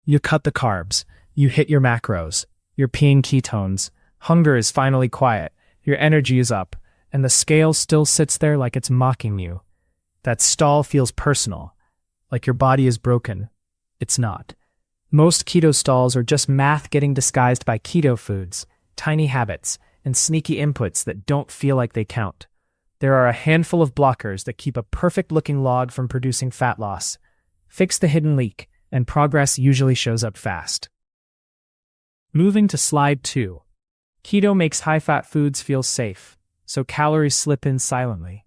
You cut the carbs, you hit your macros, you're peeing ketones, hunger is finally quiet, your energy is up, and the scale still sits there like it's mocking you. That stall feels personal, like your body is broken. It's not. Most keto stalls are just math getting disguised by keto foods, tiny habits, and sneaky inputs that don't feel like they count. There are a handful of blockers that keep a perfect-looking log from producing fat loss. Fix the hidden leak, and progress usually shows up fast. Moving to slide 2. Keto makes high-fat foods feel safe, so calories slip in silently.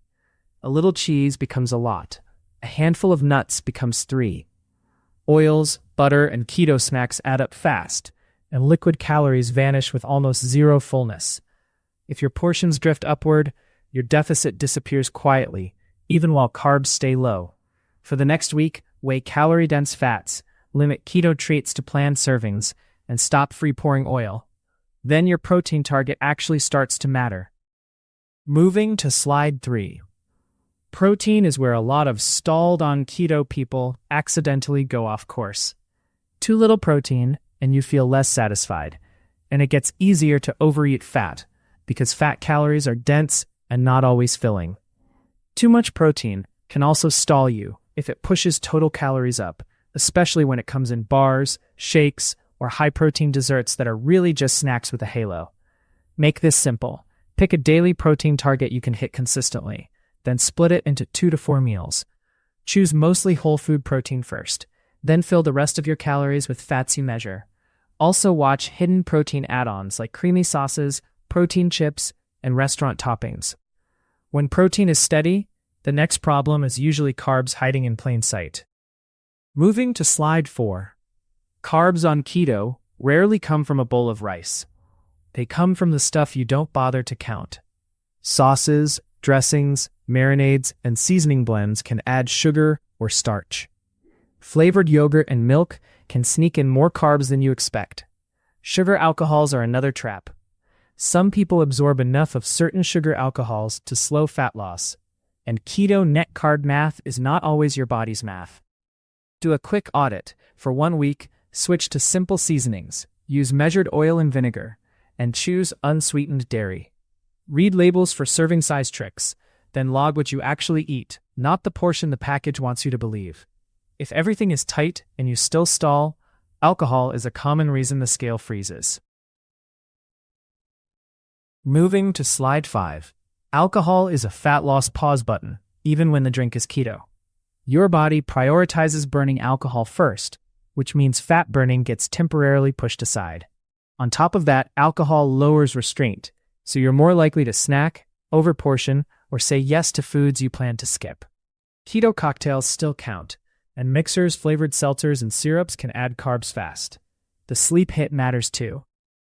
A little cheese becomes a lot. A handful of nuts becomes 3. Oils, butter, and keto snacks add up fast, and liquid calories vanish with almost zero fullness. If your portions drift upward, your deficit disappears quietly, even while carbs stay low. For the next week, weigh calorie-dense fats, limit keto treats to planned servings, and stop free-pouring oil. Then your protein target actually starts to matter. Moving to slide 3. Protein is where a lot of stalled-on keto people accidentally go off course. Too little protein, and you feel less satisfied. And it gets easier to overeat fat, because fat calories are dense and not always filling. Too much protein can also stall you if it pushes total calories up, especially when it comes in bars, shakes, or high-protein desserts that are really just snacks with a halo. Make this simple. Pick a daily protein target you can hit consistently, then split it into 2 to 4 meals. Choose mostly whole food protein first, then fill the rest of your calories with fats you measure. Also watch hidden protein add-ons like creamy sauces, protein chips, and restaurant toppings. When protein is steady, the next problem is usually carbs hiding in plain sight. Moving to slide 4. Carbs on keto rarely come from a bowl of rice. They come from the stuff you don't bother to count. Sauces, dressings, marinades, and seasoning blends can add sugar or starch. Flavored yogurt and milk can sneak in more carbs than you expect. Sugar alcohols are another trap. Some people absorb enough of certain sugar alcohols to slow fat loss, and keto net carb math is not always your body's math. Do a quick audit. For 1 week, switch to simple seasonings, use measured oil and vinegar, and choose unsweetened dairy. Read labels for serving size tricks, then log what you actually eat, not the portion the package wants you to believe. If everything is tight and you still stall, alcohol is a common reason the scale freezes. Moving to slide 5. Alcohol is a fat loss pause button, even when the drink is keto. Your body prioritizes burning alcohol first, which means fat burning gets temporarily pushed aside. On top of that, alcohol lowers restraint, so you're more likely to snack, overportion, or say yes to foods you plan to skip. Keto cocktails still count, and mixers, flavored seltzers, and syrups can add carbs fast. The sleep hit matters too.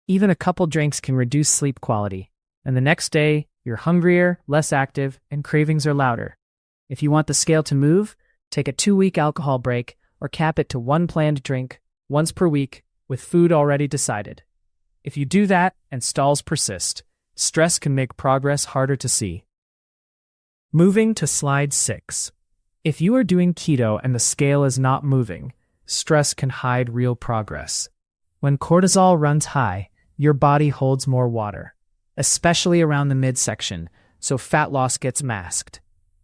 Even a couple drinks can reduce sleep quality, and the next day, you're hungrier, less active, and cravings are louder. If you want the scale to move, take a 2-week alcohol break or cap it to 1 planned drink once per week with food already decided. If you do that and stalls persist, stress can make progress harder to see. Moving to slide 6. If you are doing keto and the scale is not moving, stress can hide real progress. When cortisol runs high, your body holds more water, especially around the midsection, so fat loss gets masked.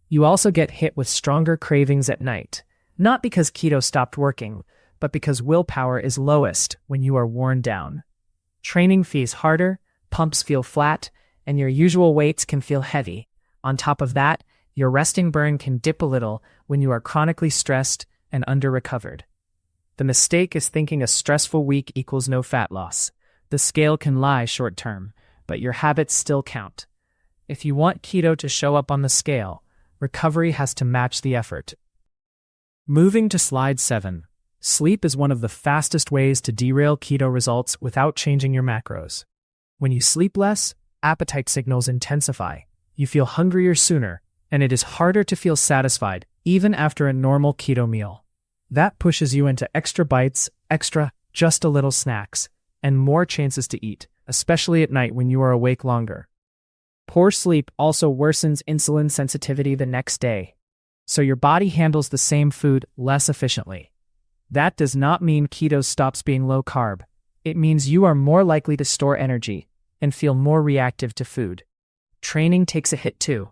You also get hit with stronger cravings at night, not because keto stopped working, but because willpower is lowest when you are worn down. Training feels harder, pumps feel flat, and your usual weights can feel heavy. On top of that, your resting burn can dip a little when you are chronically stressed and under-recovered. The mistake is thinking a stressful week equals no fat loss. The scale can lie short-term, but your habits still count. If you want keto to show up on the scale, recovery has to match the effort. Moving to slide 7. Sleep is one of the fastest ways to derail keto results without changing your macros. When you sleep less, appetite signals intensify. You feel hungrier sooner, and it is harder to feel satisfied even after a normal keto meal. That pushes you into extra bites, just a little snacks, and more chances to eat, especially at night when you are awake longer. Poor sleep also worsens insulin sensitivity the next day, so your body handles the same food less efficiently. That does not mean keto stops being low carb. It means you are more likely to store energy and feel more reactive to food. Training takes a hit too.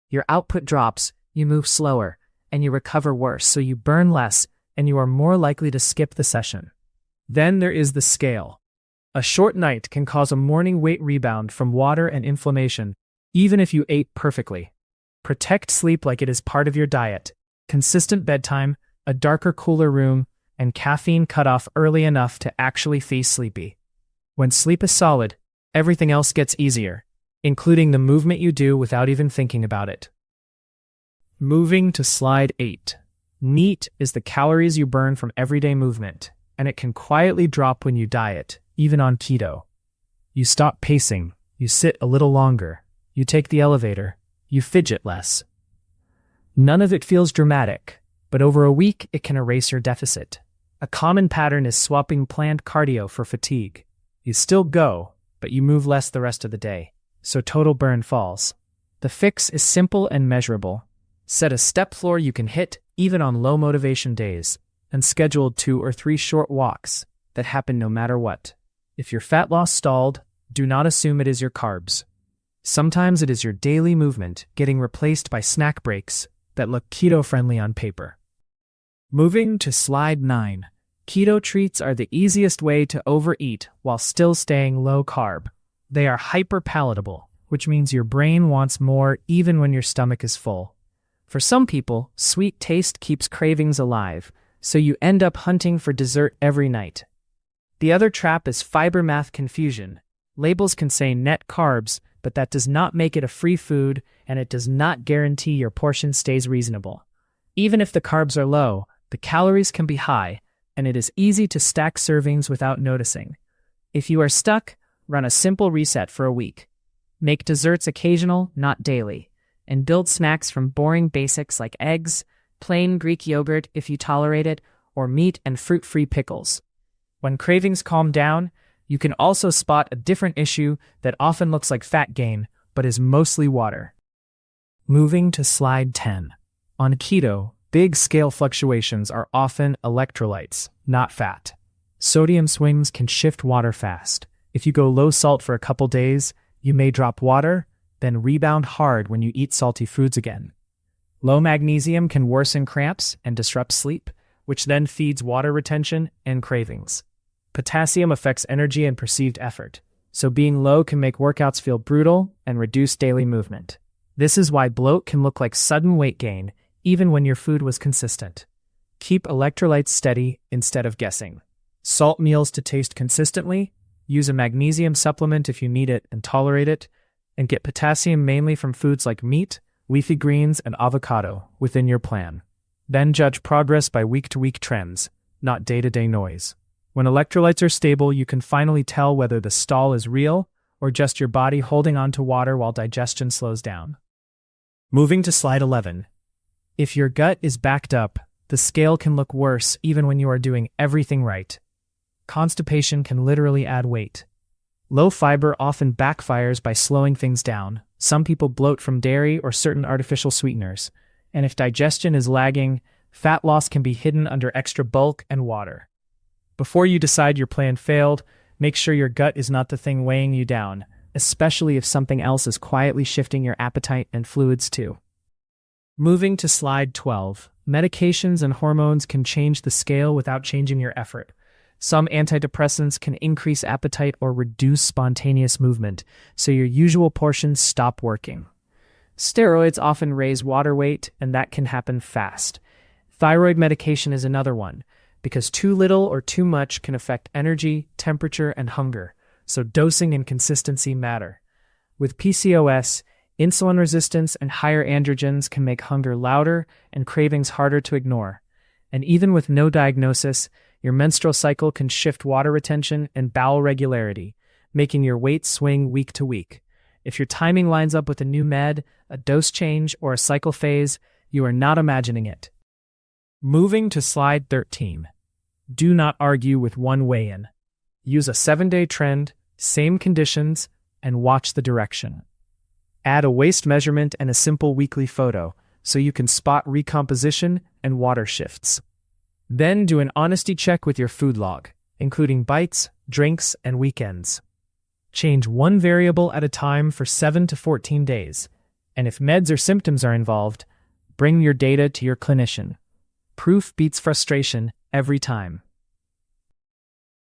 Your output drops, you move slower, and you recover worse, so you burn less and you are more likely to skip the session. Then there is the scale. A short night can cause a morning weight rebound from water and inflammation, even if you ate perfectly. Protect sleep like it is part of your diet. Consistent bedtime, a darker, cooler room, and caffeine cut off early enough to actually feel sleepy. When sleep is solid, everything else gets easier, including the movement you do without even thinking about it. Moving to slide 8. NEAT is the calories you burn from everyday movement, and it can quietly drop when you diet, even on keto. You stop pacing, you sit a little longer, you take the elevator, you fidget less. None of it feels dramatic, but over a week it can erase your deficit. A common pattern is swapping planned cardio for fatigue. You still go, but you move less the rest of the day, so total burn falls. The fix is simple and measurable. Set a step floor you can hit even on low motivation days, and schedule 2 or 3 short walks that happen no matter what. If your fat loss stalled, do not assume it is your carbs. Sometimes it is your daily movement getting replaced by snack breaks that look keto-friendly on paper. Moving to slide 9. Keto treats are the easiest way to overeat while still staying low carb. They are hyper-palatable, which means your brain wants more even when your stomach is full. For some people, sweet taste keeps cravings alive, so you end up hunting for dessert every night. The other trap is fiber math confusion. Labels can say net carbs, but that does not make it a free food, and it does not guarantee your portion stays reasonable. Even if the carbs are low, the calories can be high, and it is easy to stack servings without noticing. If you are stuck, run a simple reset for a week. Make desserts occasional, not daily, and build snacks from boring basics like eggs, plain Greek yogurt if you tolerate it, or meat and fruit-free pickles. When cravings calm down, you can also spot a different issue that often looks like fat gain, but is mostly water. Moving to slide 10. On keto, big scale fluctuations are often electrolytes, not fat. Sodium swings can shift water fast. If you go low salt for a couple days, you may drop water, then rebound hard when you eat salty foods again. Low magnesium can worsen cramps and disrupt sleep, which then feeds water retention and cravings. Potassium affects energy and perceived effort, so being low can make workouts feel brutal and reduce daily movement. This is why bloat can look like sudden weight gain, even when your food was consistent. Keep electrolytes steady instead of guessing. Salt meals to taste consistently, use a magnesium supplement if you need it and tolerate it, and get potassium mainly from foods like meat, leafy greens, and avocado within your plan. Then judge progress by week-to-week trends, not day-to-day noise. When electrolytes are stable, you can finally tell whether the stall is real or just your body holding on to water while digestion slows down. Moving to slide 11. If your gut is backed up, the scale can look worse even when you are doing everything right. Constipation can literally add weight. Low fiber often backfires by slowing things down. Some people bloat from dairy or certain artificial sweeteners. And if digestion is lagging, fat loss can be hidden under extra bulk and water. Before you decide your plan failed, make sure your gut is not the thing weighing you down, especially if something else is quietly shifting your appetite and fluids too. Moving to slide 12. Medications and hormones can change the scale without changing your effort. Some antidepressants can increase appetite or reduce spontaneous movement, so your usual portions stop working. Steroids often raise water weight, and that can happen fast. Thyroid medication is another one, because too little or too much can affect energy, temperature, and hunger, so dosing and consistency matter. With PCOS, insulin resistance and higher androgens can make hunger louder and cravings harder to ignore. And even with no diagnosis, your menstrual cycle can shift water retention and bowel regularity, making your weight swing week to week. If your timing lines up with a new med, a dose change, or a cycle phase, you are not imagining it. Moving to slide 13. Do not argue with one weigh-in. Use a 7-day trend, same conditions, and watch the direction. Add a waist measurement and a simple weekly photo, so you can spot recomposition and water shifts. Then do an honesty check with your food log, including bites, drinks, and weekends. Change one variable at a time for 7 to 14 days, and if meds or symptoms are involved, bring your data to your clinician. Proof beats frustration every time.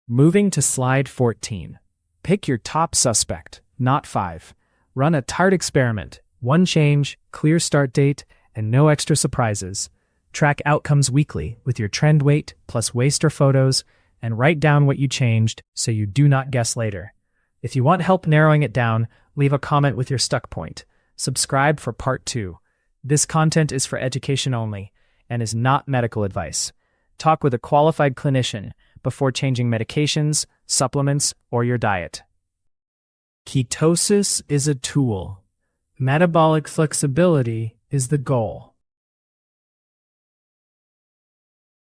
Moving to slide 14. Pick your top suspect, not 5. Run a TART experiment. 1 change, clear start date, and no extra surprises. Track outcomes weekly with your trend weight plus waster photos, and write down what you changed so you do not guess later. If you want help narrowing it down, leave a comment with your stuck point. Subscribe for part 2. This content is for education only and is not medical advice. Talk with a qualified clinician before changing medications, supplements, or your diet. Ketosis is a tool. Metabolic flexibility is the goal.